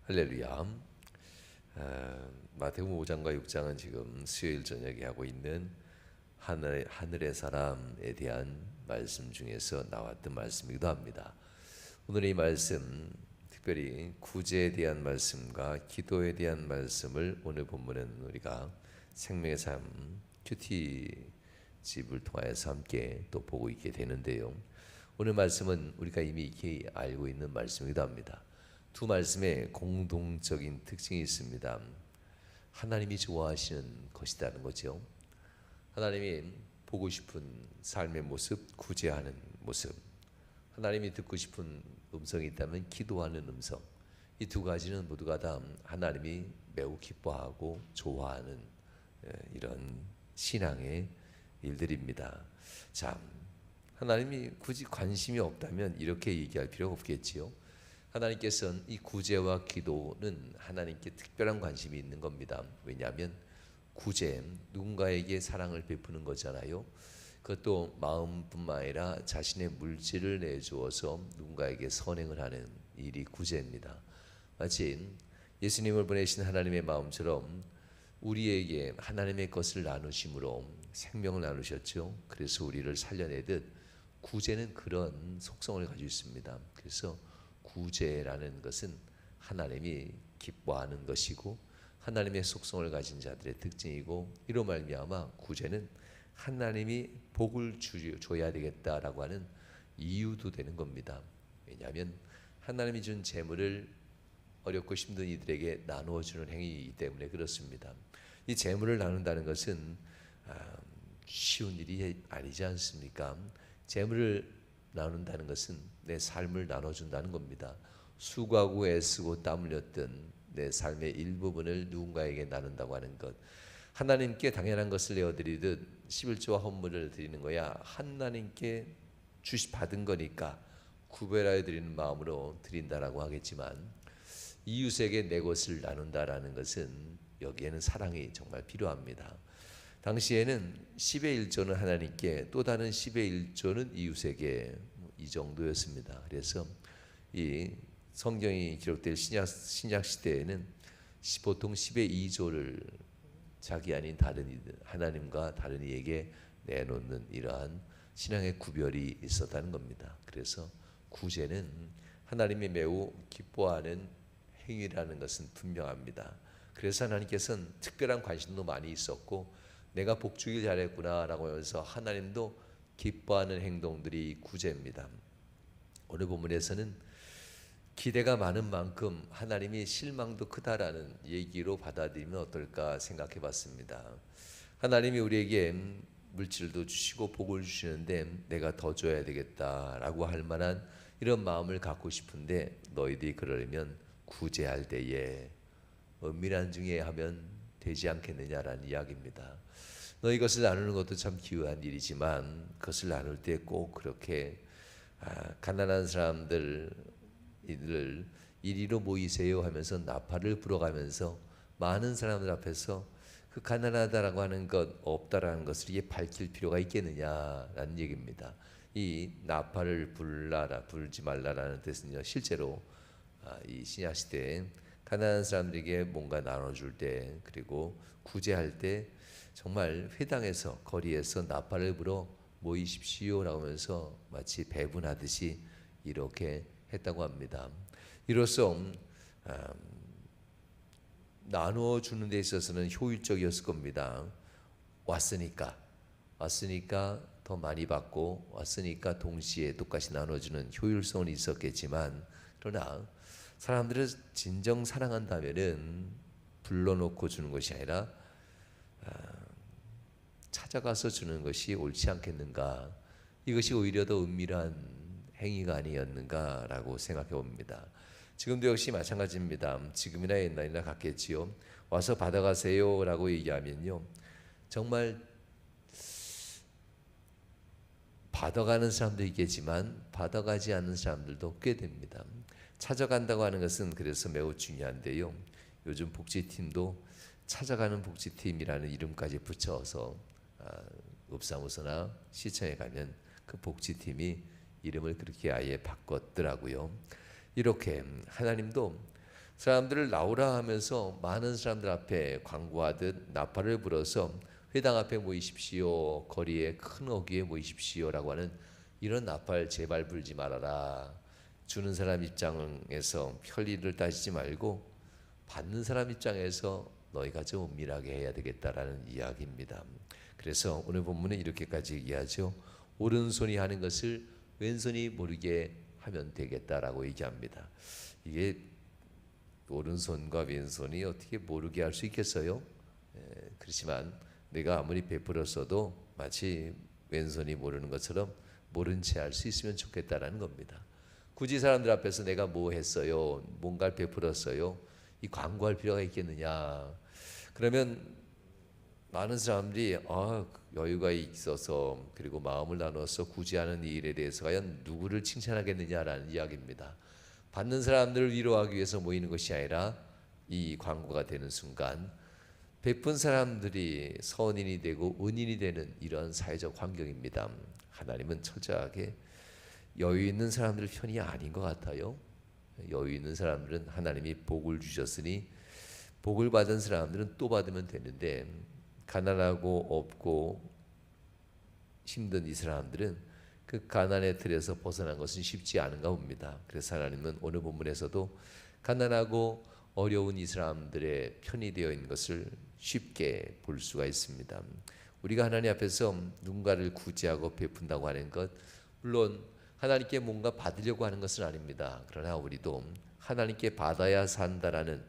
할렐루야. 마태복음 5장과 6장은 지금 수요일 저녁에 하고 있는 하늘의 사람에 대한 말씀 중에서 나왔던 말씀이기도 합니다. 오늘의 이 말씀, 특별히 구제에 대한 말씀과 기도에 대한 말씀을 오늘 본문은 우리가 생명의 삶 큐티집을 통해서 함께 또 보고 있게 되는데요. 오늘 말씀은 우리가 이미 익히 알고 있는 말씀이기도 합니다. 두 말씀에 공동적인 특징이 있습니다. 하나님이 좋아하시는 것이라는 거죠. 하나님이 보고 싶은 삶의 모습, 구제하는 모습, 하나님이 듣고 싶은 음성이 있다면 기도하는 음성, 이 두 가지는 모두가 다 하나님이 매우 기뻐하고 좋아하는 이런 신앙의 일들입니다. 자, 하나님이 굳이 관심이 없다면 이렇게 얘기할 필요가 없겠지요. 하나님께서는 이 구제와 기도는 하나님께 특별한 관심이 있는 겁니다. 왜냐하면 구제, 누군가에게 사랑을 베푸는 거잖아요. 그것도 마음뿐만 아니라 자신의 물질을 내주어서 누군가에게 선행을 하는 일이 구제입니다. 마치 예수님을 보내신 하나님의 마음처럼 우리에게 하나님의 것을 나누심으로 생명을 나누셨죠. 그래서 우리를 살려내듯 구제는 그런 속성을 가지고 있습니다. 그래서 구제라는 것은 하나님이 기뻐하는 것이고 하나님의 속성을 가진 자들의 특징이고, 이로 말미암아 구제는 하나님이 복을 줘야 되겠다라고 하는 이유도 되는 겁니다. 왜냐하면 하나님이 준 재물을 어렵고 힘든 이들에게 나누어 주는 행위이기 때문에 그렇습니다. 이 재물을 나눈다는 것은 쉬운 일이 아니지 않습니까? 재물을 나눈다는 것은 내 삶을 나눠준다는 겁니다. 수고하고 애쓰고 땀 흘렸던 내 삶의 일부분을 누군가에게 나눈다고 하는 것, 하나님께 당연한 것을 내어드리듯 11조와 헌물을 드리는 거야 하나님께 받은 거니까 구별하여 드리는 마음으로 드린다라고 하겠지만, 이웃에게 내 것을 나눈다라는 것은 여기에는 사랑이 정말 필요합니다. 당시에는 10의 1조는 하나님께, 또 다른 10의 1조는 이웃에게, 이 정도였습니다. 그래서 이 성경이 기록될 신약 시대에는 보통 10의 2조를 자기 아닌 다른 이들, 하나님과 다른 이에게 내놓는 이러한 신앙의 구별이 있었다는 겁니다. 그래서 구제는 하나님이 매우 기뻐하는 행위라는 것은 분명합니다. 그래서 하나님께서는 특별한 관심도 많이 있었고, 내가 복 주길 잘했구나 라고 하면서 하나님도 기뻐하는 행동들이 구제입니다. 오늘 본문에서는 기대가 많은 만큼 하나님이 실망도 크다라는 얘기로 받아들이면 어떨까 생각해 봤습니다. 하나님이 우리에게 물질도 주시고 복을 주시는데 내가 더 줘야 되겠다라고 할 만한 이런 마음을 갖고 싶은데, 너희들이 그러려면 구제할 때에 은밀한 중에 하면 되지 않겠느냐라는 이야기입니다. 너희 것을 나누는 것도 참 기이한 일이지만 그것을 나눌 때 꼭 그렇게 가난한 사람들 이들을 이리로 모이세요 하면서 나팔을 불어가면서 많은 사람들 앞에서 그 가난하다라고 하는 것, 없다라는 것을 이게 밝힐 필요가 있겠느냐라는 얘기입니다. 이 나팔을 불지 말라라는 뜻은요, 실제로 이 신약 시대에 가난한 사람들에게 뭔가 나눠줄 때, 그리고 구제할 때 정말 회당에서 거리에서 나팔을 불어 모이십시오라고 하면서 마치 배분하듯이 이렇게 했다고 합니다. 이로써 나누어 주는 데 있어서는 효율적이었을 겁니다. 왔으니까 더 많이 받고, 왔으니까 동시에 똑같이 나눠주는 효율성은 있었겠지만, 그러나 사람들을 진정 사랑한다면은 불러놓고 주는 것이 아니라 찾아가서 주는 것이 옳지 않겠는가, 이것이 오히려 더 은밀한 행위가 아니었는가라고 생각해 봅니다. 지금도 역시 마찬가지입니다. 지금이나 옛날이나 같겠지요. 와서 받아가세요 라고 얘기하면요, 정말 받아가는 사람도 있겠지만 받아가지 않는 사람들도 꽤 됩니다. 찾아간다고 하는 것은 그래서 매우 중요한데요, 요즘 복지팀도 찾아가는 복지팀이라는 이름까지 붙여서 읍사무소나 시청에 가면 그 복지팀이 이름을 그렇게 아예 바꿨더라고요. 이렇게 하나님도 사람들을 나오라 하면서 많은 사람들 앞에 광고하듯 나팔을 불어서 회당 앞에 모이십시오, 거리에 큰 어귀에 모이십시오라고 하는 이런 나팔 제발 불지 말아라. 주는 사람 입장에서 편리를 따지지 말고 받는 사람 입장에서 너희가 좀 은밀하게 해야 되겠다라는 이야기입니다. 그래서 오늘 본문은 이렇게까지 얘기하죠. 오른손이 하는 것을 왼손이 모르게 하면 되겠다라고 얘기합니다. 이게 오른손과 왼손이 어떻게 모르게 할 수 있겠어요? 그렇지만 내가 아무리 베풀었어도 마치 왼손이 모르는 것처럼 모른 채 할 수 있으면 좋겠다라는 겁니다. 굳이 사람들 앞에서 내가 뭐 했어요, 뭔가를 베풀었어요, 이 광고할 필요가 있겠느냐. 그러면 많은 사람들이 여유가 있어서 그리고 마음을 나눠서 굳이 하는 이 일에 대해서 과연 누구를 칭찬하겠느냐라는 이야기입니다. 받는 사람들을 위로하기 위해서 모이는 것이 아니라 이 광고가 되는 순간 베푼 사람들이 선인이 되고 은인이 되는 이런 사회적 환경입니다. 하나님은 철저하게 여유 있는 사람들 편이 아닌 것 같아요. 여유 있는 사람들은 하나님이 복을 주셨으니 복을 받은 사람들은 또 받으면 되는데, 가난하고 없고 힘든 이 사람들은 그 가난의 틀에서 벗어난 것은 쉽지 않은가 봅니다. 그래서 하나님은 오늘 본문에서도 가난하고 어려운 이 사람들의 편이 되어 있는 것을 쉽게 볼 수가 있습니다. 우리가 하나님 앞에서 누군가를 구제하고 베푼다고 하는 것, 물론 하나님께 뭔가 받으려고 하는 것은 아닙니다. 그러나 우리도 하나님께 받아야 산다라는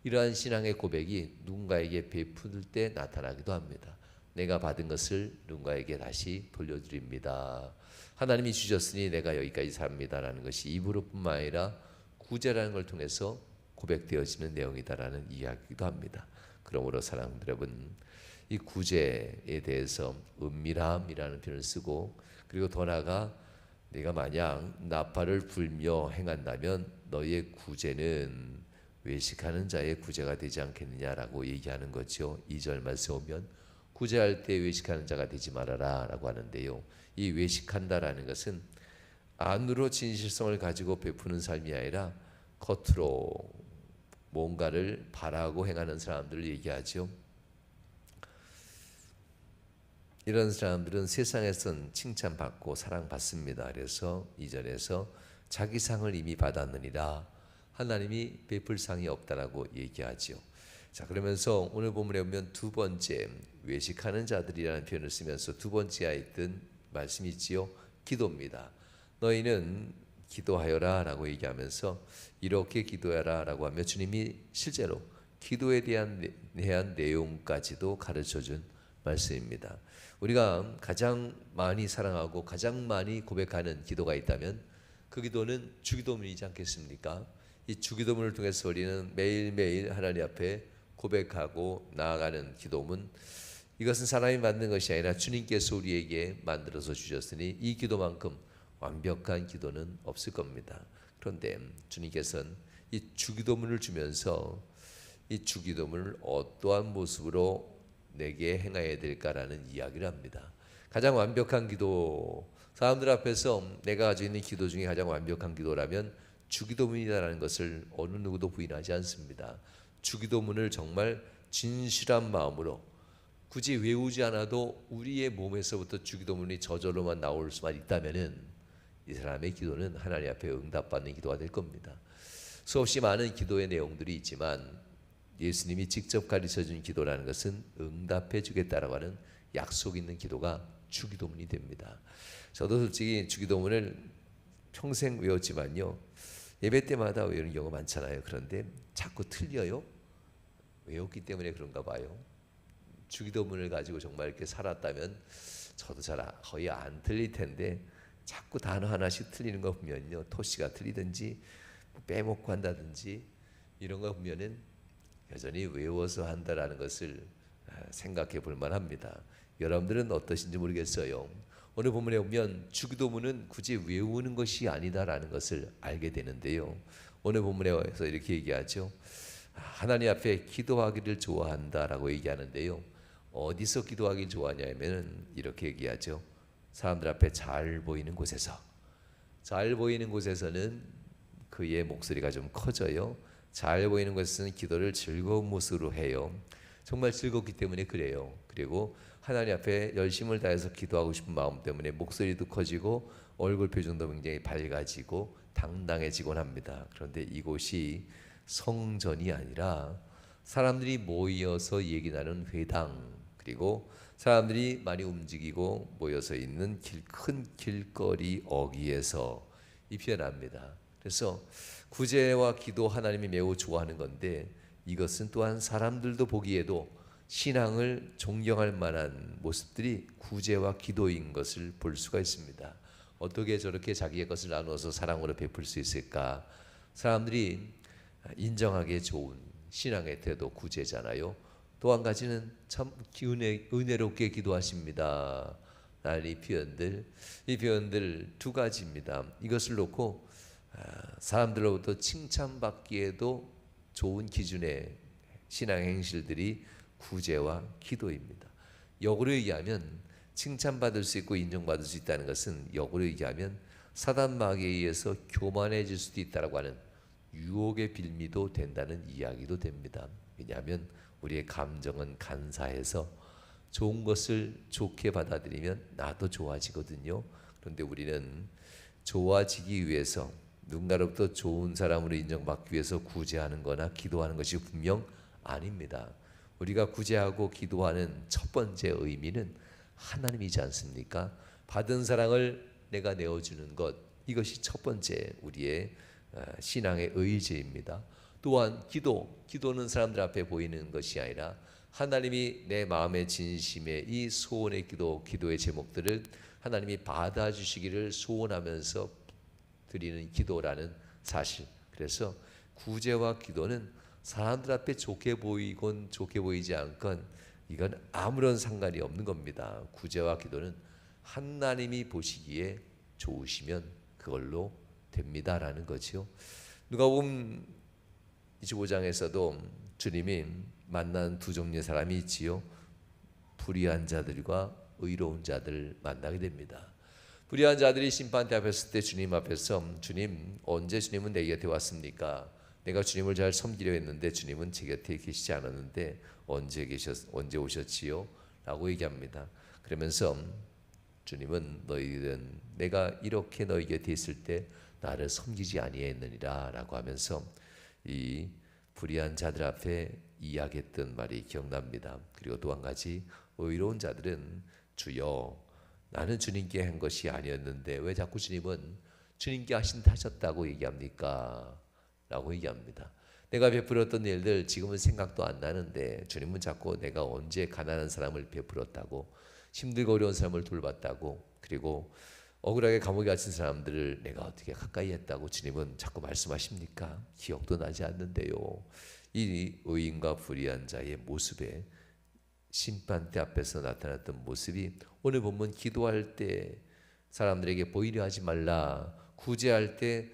이러한 신앙의 고백이 누군가에게 베풀 때 나타나기도 합니다. 내가 받은 것을 누군가에게 다시 돌려드립니다. 하나님이 주셨으니 내가 여기까지 삽니다라는 것이 입으로뿐만 아니라 구제라는 걸 통해서 고백되어지는 내용이다라는 이야기도 합니다. 그러므로 사랑하는 여러분, 이 구제에 대해서 은밀함이라는 표현을 쓰고, 그리고 더 나아가 내가 만약 나팔을 불며 행한다면 너희의 구제는 외식하는 자의 구제가 되지 않겠느냐라고 얘기하는 거죠. 2절 말씀 오면 구제할 때 외식하는 자가 되지 말아라 라고 하는데요, 이 외식한다라는 것은 안으로 진실성을 가지고 베푸는 삶이 아니라 겉으로 뭔가를 바라고 행하는 사람들을 얘기하죠. 이런 사람들은 세상에선 칭찬받고 사랑받습니다. 그래서 2절에서 자기 상을 이미 받았느니라, 하나님이 베풀 상이 없다라고 얘기하죠. 자, 그러면서 오늘 본문에 보면 두 번째 외식하는 자들이라는 표현을 쓰면서 두 번째에 있던 말씀이 있지요. 기도입니다. 너희는 기도하여라 라고 얘기하면서 이렇게 기도하라 라고 하며 주님이 실제로 기도에 대한 내용까지도 가르쳐준 말씀입니다. 우리가 가장 많이 사랑하고 가장 많이 고백하는 기도가 있다면 그 기도는 주기도문이지 않겠습니까? 이 주기도문을 통해서 우리는 매일매일 하나님 앞에 고백하고 나아가는 기도문, 이것은 사람이 만든 것이 아니라 주님께서 우리에게 만들어서 주셨으니 이 기도만큼 완벽한 기도는 없을 겁니다. 그런데 주님께서는 이 주기도문을 주면서 이 주기도문을 어떠한 모습으로 내게 행해야 될까라는 이야기를 합니다. 가장 완벽한 기도, 사람들 앞에서 내가 가지고 있는 기도 중에 가장 완벽한 기도라면 주기도문이라는 것을 어느 누구도 부인하지 않습니다. 주기도문을 정말 진실한 마음으로 굳이 외우지 않아도 우리의 몸에서부터 주기도문이 저절로만 나올 수만 있다면은 이 사람의 기도는 하나님 앞에 응답받는 기도가 될 겁니다. 수없이 많은 기도의 내용들이 있지만 예수님이 직접 가르쳐준 기도라는 것은 응답해 주겠다라고 하는 약속 있는 기도가 주기도문이 됩니다. 저도 솔직히 주기도문을 평생 외웠지만요, 예배 때마다 외우는 경우가 많잖아요. 그런데 자꾸 틀려요. 외웠기 때문에 그런가 봐요. 주기도문을 가지고 정말 이렇게 살았다면 저도 거의 안 틀릴 텐데 자꾸 단어 하나씩 틀리는 거 보면요, 토시가 틀리든지 빼먹고 한다든지 이런 거 보면은 여전히 외워서 한다라는 것을 생각해 볼 만합니다. 여러분들은 어떠신지 모르겠어요. 오늘 본문에 보면 주기도문은 굳이 외우는 것이 아니다라는 것을 알게 되는데요, 오늘 본문에서 이렇게 얘기하죠. 하나님 앞에 기도하기를 좋아한다라고 얘기하는데요, 어디서 기도하기 좋아하냐면 이렇게 얘기하죠. 사람들 앞에 잘 보이는 곳에서. 잘 보이는 곳에서는 그의 목소리가 좀 커져요. 잘 보이는 것은 기도를 즐거운 모습으로 해요. 정말 즐겁기 때문에 그래요. 그리고 하나님 앞에 열심을 다해서 기도하고 싶은 마음 때문에 목소리도 커지고 얼굴 표정도 굉장히 밝아지고 당당해지곤 합니다. 그런데 이곳이 성전이 아니라 사람들이 모여서 얘기 나눈 회당, 그리고 사람들이 많이 움직이고 모여서 있는 큰 길거리 어귀에서 이 표현합니다. 그래서 구제와 기도 하나님이 매우 좋아하는 건데, 이것은 또한 사람들도 보기에도 신앙을 존경할 만한 모습들이 구제와 기도인 것을 볼 수가 있습니다. 어떻게 저렇게 자기의 것을 나누어서 사랑으로 베풀 수 있을까? 사람들이 인정하기에 좋은 신앙의 태도 구제잖아요. 또 한 가지는 참 은혜롭게 기도하십니다. 이 표현들 두 가지입니다. 이것을 놓고 사람들로부터 칭찬받기에도 좋은 기준의 신앙 행실들이 구제와 기도입니다. 역으로 얘기하면 칭찬받을 수 있고 인정받을 수 있다는 것은, 역으로 얘기하면 사단 마귀에 의해서 교만해질 수도 있다라고 하는 유혹의 빌미도 된다는 이야기도 됩니다. 왜냐하면 우리의 감정은 간사해서 좋은 것을 좋게 받아들이면 나도 좋아지거든요. 그런데 우리는 좋아지기 위해서, 누군가로부터 좋은 사람으로 인정받기 위해서 구제하는 거나 기도하는 것이 분명 아닙니다. 우리가 구제하고 기도하는 첫 번째 의미는 하나님이지 않습니까? 받은 사랑을 내가 내어주는 것, 이것이 첫 번째 우리의 신앙의 의지입니다. 또한 기도는 사람들 앞에 보이는 것이 아니라 하나님이 내 마음의 진심의 이 소원의 기도의 제목들을 하나님이 받아주시기를 소원하면서 드리는 기도라는 사실. 그래서 구제와 기도는 사람들 앞에 좋게 보이건 좋게 보이지 않건 이건 아무런 상관이 없는 겁니다. 구제와 기도는 하나님이 보시기에 좋으시면 그걸로 됩니다라는 거지요. 누가복음 25장에서도 주님이 만난 두 종류의 사람이 있지요. 불의한 자들과 의로운 자들을 만나게 됩니다. 불의한 자들이 심판대 앞에 섰을 때 주님 앞에서, 주님, 언제 주님은 내 곁에 왔습니까? 내가 주님을 잘 섬기려 했는데 주님은 제 곁에 계시지 않았는데 언제 오셨지요? 라고 얘기합니다. 그러면서 주님은 너희들은 내가 이렇게 너희 곁에 있을 때 나를 섬기지 아니했느니라 라고 하면서 이 불의한 자들 앞에 이야기했던 말이 기억납니다. 그리고 또 한 가지, 의로운 자들은 주여, 나는 주님께 한 것이 아니었는데 왜 자꾸 주님은 주님께 하셨다고 얘기합니까? 라고 얘기합니다. 내가 베풀었던 일들 지금은 생각도 안 나는데 주님은 자꾸 내가 언제 가난한 사람을 베풀었다고, 힘들고 어려운 사람을 돌봤다고, 그리고 억울하게 감옥에 갇힌 사람들을 내가 어떻게 가까이 했다고 주님은 자꾸 말씀하십니까? 기억도 나지 않는데요. 이 의인과 불의한 자의 모습에, 심판대 앞에서 나타났던 모습이 오늘 본문 기도할 때 사람들에게 보이려 하지 말라, 구제할 때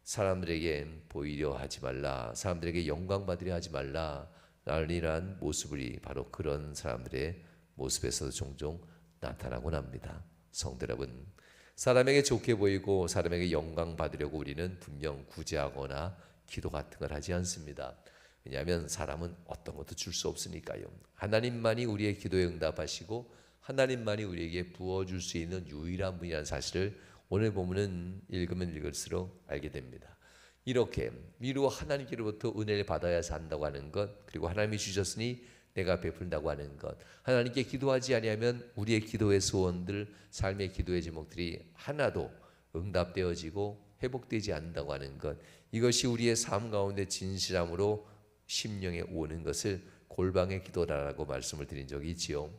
사람들에게 보이려 하지 말라, 사람들에게 영광 받으려 하지 말라 라는 모습이 바로 그런 사람들의 모습에서 종종 나타나곤 합니다. 성도 여러분, 사람에게 좋게 보이고 사람에게 영광 받으려고 우리는 분명 구제하거나 기도 같은 걸 하지 않습니다. 왜냐하면 사람은 어떤 것도 줄 수 없으니까요. 하나님만이 우리의 기도에 응답하시고 하나님만이 우리에게 부어줄 수 있는 유일한 분이라는 사실을 오늘 본문은 읽으면 읽을수록 알게 됩니다. 이렇게 미루어 하나님께로부터 은혜를 받아야 산다고 하는 것, 그리고 하나님이 주셨으니 내가 베푼다고 하는 것, 하나님께 기도하지 아니하면 우리의 기도의 소원들, 삶의 기도의 제목들이 하나도 응답되어지고 회복되지 않는다고 하는 것, 이것이 우리의 삶 가운데 진실함으로 심령에 오는 것을 골방의 기도라고 말씀을 드린 적이 있지요.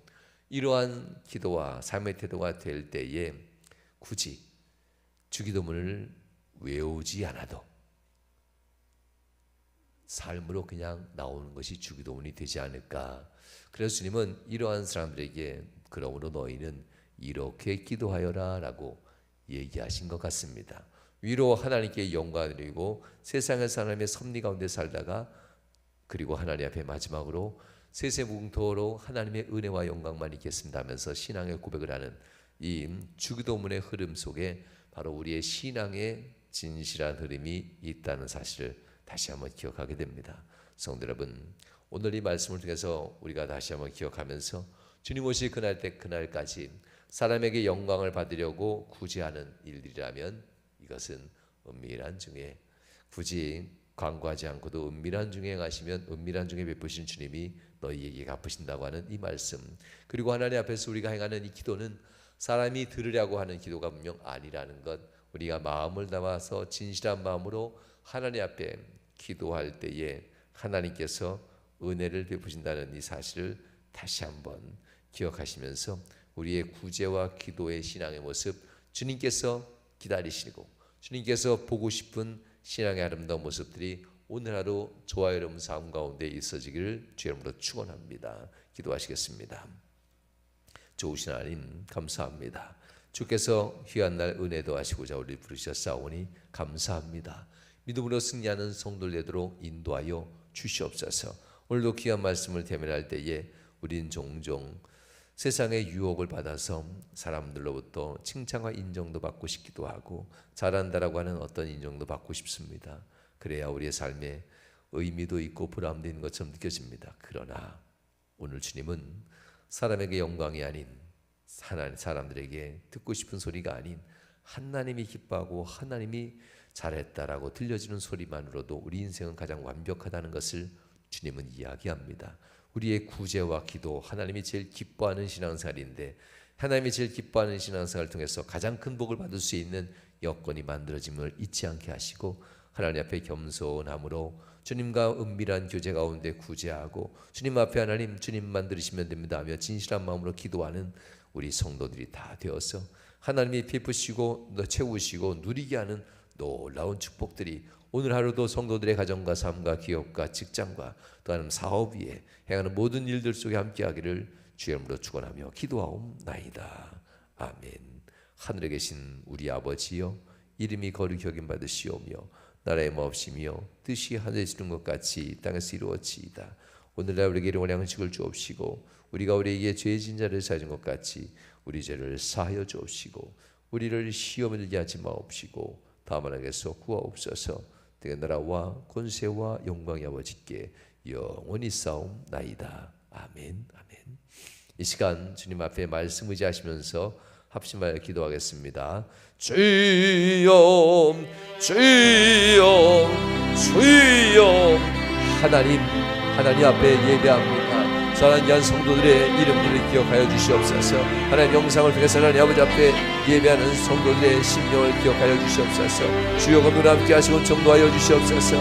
이러한 기도와 삶의 태도가 될 때에 굳이 주기도문을 외우지 않아도 삶으로 그냥 나오는 것이 주기도문이 되지 않을까. 그래서 주님은 이러한 사람들에게 그러므로 너희는 이렇게 기도하여라 라고 얘기하신 것 같습니다. 위로 하나님께 영광을 드리고 세상에서 하나님의 섭리 가운데 살다가, 그리고 하나님 앞에 마지막으로 세세무궁토로 하나님의 은혜와 영광만 있겠습니다 하면서 신앙의 고백을 하는 이 주기도문의 흐름 속에 바로 우리의 신앙의 진실한 흐름이 있다는 사실을 다시 한번 기억하게 됩니다. 성도 여러분, 오늘 이 말씀을 통해서 우리가 다시 한번 기억하면서 주님 오실 그날까지 사람에게 영광을 받으려고 굳이 하는 일들이라면 이것은 은밀한 중에, 굳이 광고하지 않고도 은밀한 중에 행하시면 은밀한 중에 베푸신 주님이 너희에게 갚으신다고 하는 이 말씀, 그리고 하나님 앞에서 우리가 행하는 이 기도는 사람이 들으려고 하는 기도가 분명 아니라는 것, 우리가 마음을 담아서 진실한 마음으로 하나님 앞에 기도할 때에 하나님께서 은혜를 베푸신다는 이 사실을 다시 한번 기억하시면서 우리의 구제와 기도의 신앙의 모습, 주님께서 기다리시고 주님께서 보고 싶은 신앙의 아름다운 모습들이 오늘 하루 저와 여러분 삶 가운데 있어지기를 주의 이름으로 축원합니다. 기도하시겠습니다. 좋으신 하나님 감사합니다. 주께서 귀한 날 은혜 더하시고자 우리를 부르셨사오니 감사합니다. 믿음으로 승리하는 성도들 되도록 인도하여 주시옵소서. 오늘도 귀한 말씀을 대면할 때에 우린 종종 세상의 유혹을 받아서 사람들로부터 칭찬과 인정도 받고 싶기도 하고 잘한다라고 하는 어떤 인정도 받고 싶습니다. 그래야 우리의 삶에 의미도 있고 보람도 있는 것처럼 느껴집니다. 그러나 오늘 주님은 사람에게 영광이 아닌, 사람들에게 듣고 싶은 소리가 아닌, 하나님이 기뻐하고 하나님이 잘했다라고 들려지는 소리만으로도 우리 인생은 가장 완벽하다는 것을 주님은 이야기합니다. 우리의 구제와 기도, 하나님이 제일 기뻐하는 신앙생활인데 하나님이 제일 기뻐하는 신앙생활을 통해서 가장 큰 복을 받을 수 있는 여건이 만들어짐을 잊지 않게 하시고 하나님 앞에 겸손함으로 주님과 은밀한 교제 가운데 구제하고 주님 앞에 하나님 주님만 들으시면 됩니다 하며 진실한 마음으로 기도하는 우리 성도들이 다 되어서 하나님이 베푸시고 채우시고 누리게 하는 놀라운 축복들이 오늘 하루도 성도들의 가정과 삶과 기업과 직장과 또 하나님 사업 위에 행하는 모든 일들 속에 함께하기를 주의 이름으로 축원하며 기도하옵나이다. 아멘. 하늘에 계신 우리 아버지여, 이름이 거룩히 여김 받으시오며 나라의 마옵시며 뜻이 하늘에서 이룬 것 같이 땅에서 이루어지이다. 오늘날 우리에게 일용할 양식을 주옵시고 우리가 우리에게 죄 지은 자를 사하는 것 같이 우리 죄를 사하여 주옵시고 우리를 시험에 들게 하지 마옵시고 다만 악에서 구하옵소서. 내가 나라와 권세와 영광이 아버지께 영원히 싸움나이다. 아멘. 아멘. 이 시간 주님 앞에 말씀 의지하시면서 합심하여 기도하겠습니다. 주여 주여 주여. 하나님 앞에 예배합니다. 사랑하는 귀한 성도들의 이름들을 기억하여 주시옵소서. 하나님 영상을 통해서 하나님 아버지 앞에 예배하는 성도들의 심령을 기억하여 주시옵소서. 주여 오늘 함께 하시고 정도하여 주시옵소서.